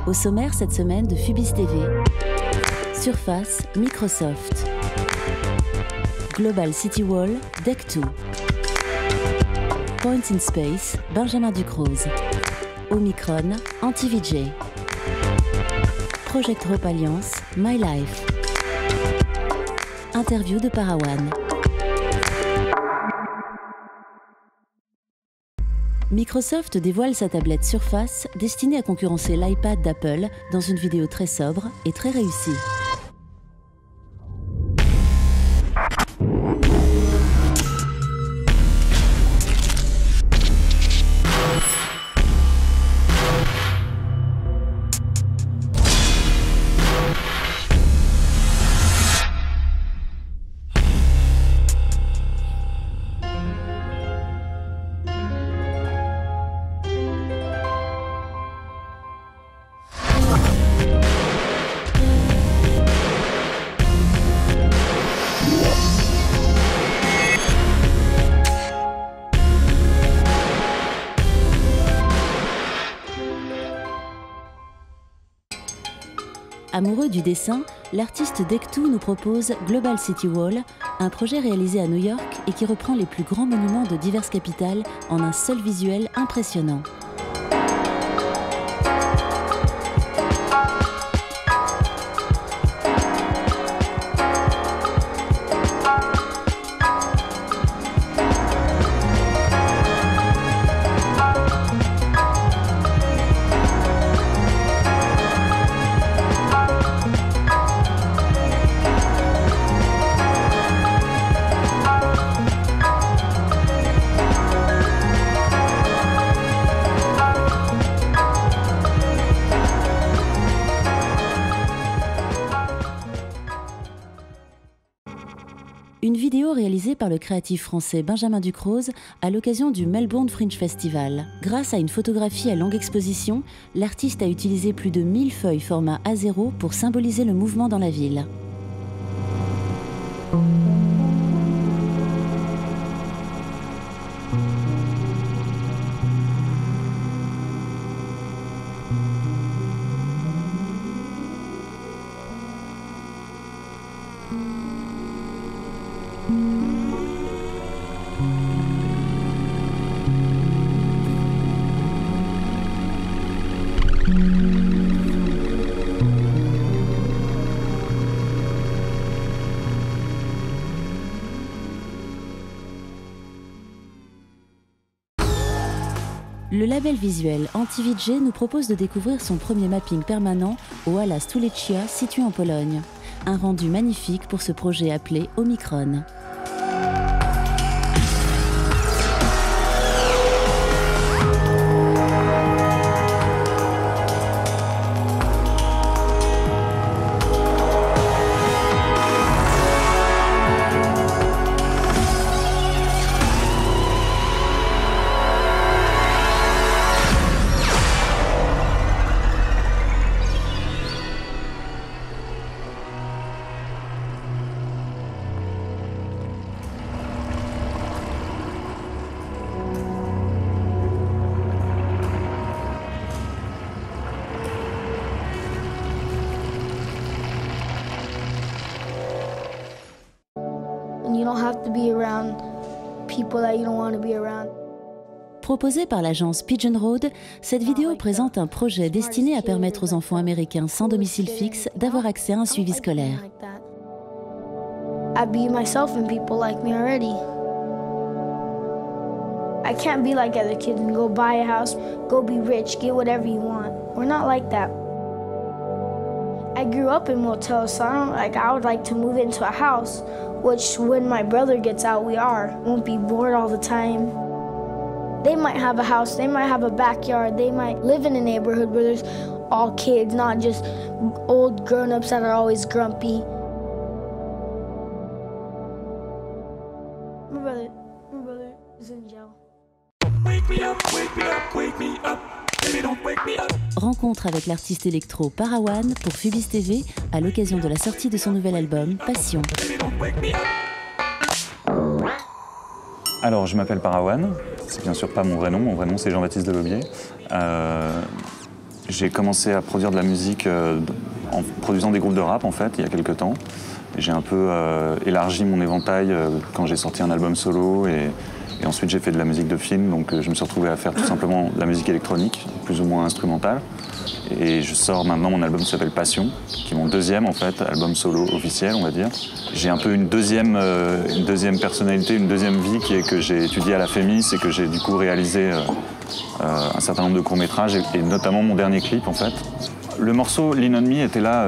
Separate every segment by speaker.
Speaker 1: Au sommaire cette semaine de Fubis TV, Surface, Microsoft, Global City Wall, Deck 2, Points in Space, Benjamin Ducruz, Omicron, Anti-VJ, Project Hope Alliance, My Life, interview de Parawan. Microsoft dévoile sa tablette Surface destinée à concurrencer l'iPad d'Apple dans une vidéo très sobre et très réussie. Amoureux du dessin, l'artiste Deck 2 nous propose Global City Wall, un projet réalisé à New York et qui reprend les plus grands monuments de diverses capitales en un seul visuel impressionnant. Une vidéo réalisée par le créatif français Benjamin Ducruz à l'occasion du Melbourne Fringe Festival. Grâce à une photographie à longue exposition, l'artiste a utilisé plus de 1000 feuilles format A0 pour symboliser le mouvement dans la ville. Le label visuel Anti-VJ nous propose de découvrir son premier mapping permanent au Hala Stulecia, situé en Pologne. Un rendu magnifique pour ce projet appelé Omicron.
Speaker 2: You don't have to be around people that you don't want to be around.
Speaker 1: Proposée par l'agence Pigeon Road, cette vidéo présente un projet destiné à permettre aux enfants américains sans domicile fixe d'avoir accès à un suivi scolaire.
Speaker 2: I be myself and people like me already. I can't be like other kids and go buy a house, go be rich, get whatever you want. We're not like that. I grew up in motels, so I would like to move into a house, which when my brother gets out, we won't be bored all the time. They might have a house, they might have a backyard, they might live in a neighborhood where there's all kids, not just old grown-ups that are always grumpy. My brother is in jail.
Speaker 3: Wake me up, wake me up, wake me up. Baby, don't wake me up.
Speaker 1: Rencontre avec l'artiste électro Parawan pour Fubis TV à l'occasion de la sortie de son nouvel album Passion.
Speaker 3: Baby, don't wake me up.
Speaker 4: Alors, je m'appelle Parawan. C'est bien sûr pas mon vrai nom c'est Jean-Baptiste Delobier. J'ai commencé à produire de la musique en produisant des groupes de rap en fait, il y a quelques temps. J'ai un peu élargi mon éventail quand j'ai sorti un album solo et ensuite j'ai fait de la musique de film, donc je me suis retrouvé à faire tout simplement de la musique électronique, plus ou moins instrumentale. Et je sors maintenant mon album qui s'appelle Passion, qui est mon deuxième en fait, album solo officiel on va dire. J'ai un peu une deuxième personnalité, une deuxième vie qui est que j'ai étudié à la FEMIS et que j'ai du coup réalisé un certain nombre de courts-métrages et notamment mon dernier clip en fait. Le morceau Lean On Me était là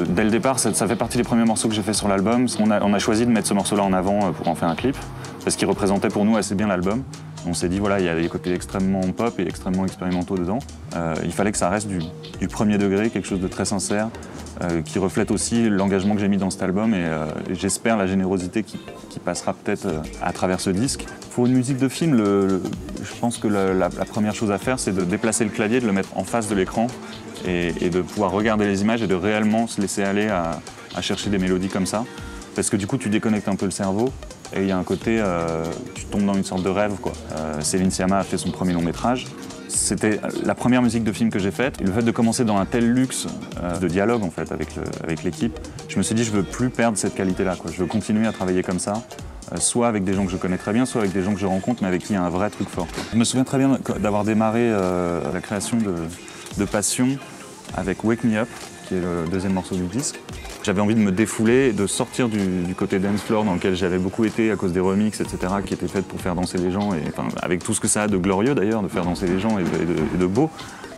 Speaker 4: dès le départ, ça fait partie des premiers morceaux que j'ai fait sur l'album. On a choisi de mettre ce morceau-là en avant pour en faire un clip, parce qu'il représentait pour nous assez bien l'album. On s'est dit voilà, il y a des côtés extrêmement pop et extrêmement expérimentaux dedans. Il fallait que ça reste du premier degré, quelque chose de très sincère, qui reflète aussi l'engagement que j'ai mis dans cet album et j'espère la générosité qui passera peut-être à travers ce disque. Pour une musique de film, je pense que la première chose à faire, c'est de déplacer le clavier, de le mettre en face de l'écran et de pouvoir regarder les images et de réellement se laisser aller à chercher des mélodies comme ça. Parce que du coup, tu déconnectes un peu le cerveau et il y a un côté, tu tombes dans une sorte de rêve, quoi. Céline Sciamma a fait son premier long métrage. C'était la première musique de film que j'ai faite. Et le fait de commencer dans un tel luxe de dialogue en fait, avec l'équipe, je me suis dit je veux plus perdre cette qualité-là, quoi. Je veux continuer à travailler comme ça, soit avec des gens que je connais très bien, soit avec des gens que je rencontre, mais avec qui il y a un vrai truc fort, quoi. Je me souviens très bien d'avoir démarré la création de Passion avec Wake Me Up, qui est le deuxième morceau du disque. J'avais envie de me défouler, de sortir du côté dance floor dans lequel j'avais beaucoup été à cause des remixes, etc., qui étaient faits pour faire danser les gens, et, enfin, avec tout ce que ça a de glorieux d'ailleurs, de faire danser les gens et de beau.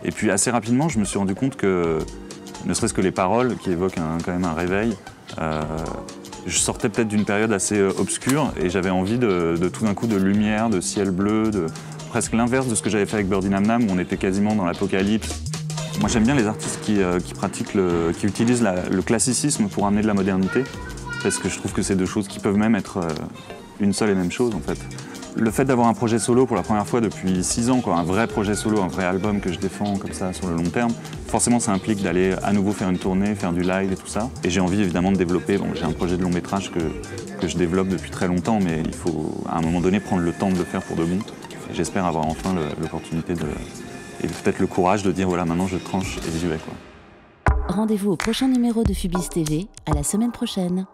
Speaker 4: Et puis assez rapidement, je me suis rendu compte que, ne serait-ce que les paroles, qui évoquent quand même un réveil, je sortais peut-être d'une période assez obscure, et j'avais envie de tout d'un coup de lumière, de ciel bleu, de presque l'inverse de ce que j'avais fait avec Birdie Nam Nam, où on était quasiment dans l'apocalypse. Moi j'aime bien les artistes qui utilisent le classicisme pour amener de la modernité, parce que je trouve que c'est deux choses qui peuvent même être une seule et même chose en fait. Le fait d'avoir un projet solo pour la première fois depuis 6 ans, quoi, un vrai projet solo, un vrai album que je défends comme ça sur le long terme, forcément ça implique d'aller à nouveau faire une tournée, faire du live et tout ça. Et j'ai envie évidemment de développer, bon, j'ai un projet de long métrage que je développe depuis très longtemps, mais il faut à un moment donné prendre le temps de le faire pour de bon. Et j'espère avoir enfin l'opportunité et peut-être le courage de dire voilà, maintenant je tranche et j'y vais, quoi.
Speaker 1: Rendez-vous au prochain numéro de Phubis TV, à la semaine prochaine.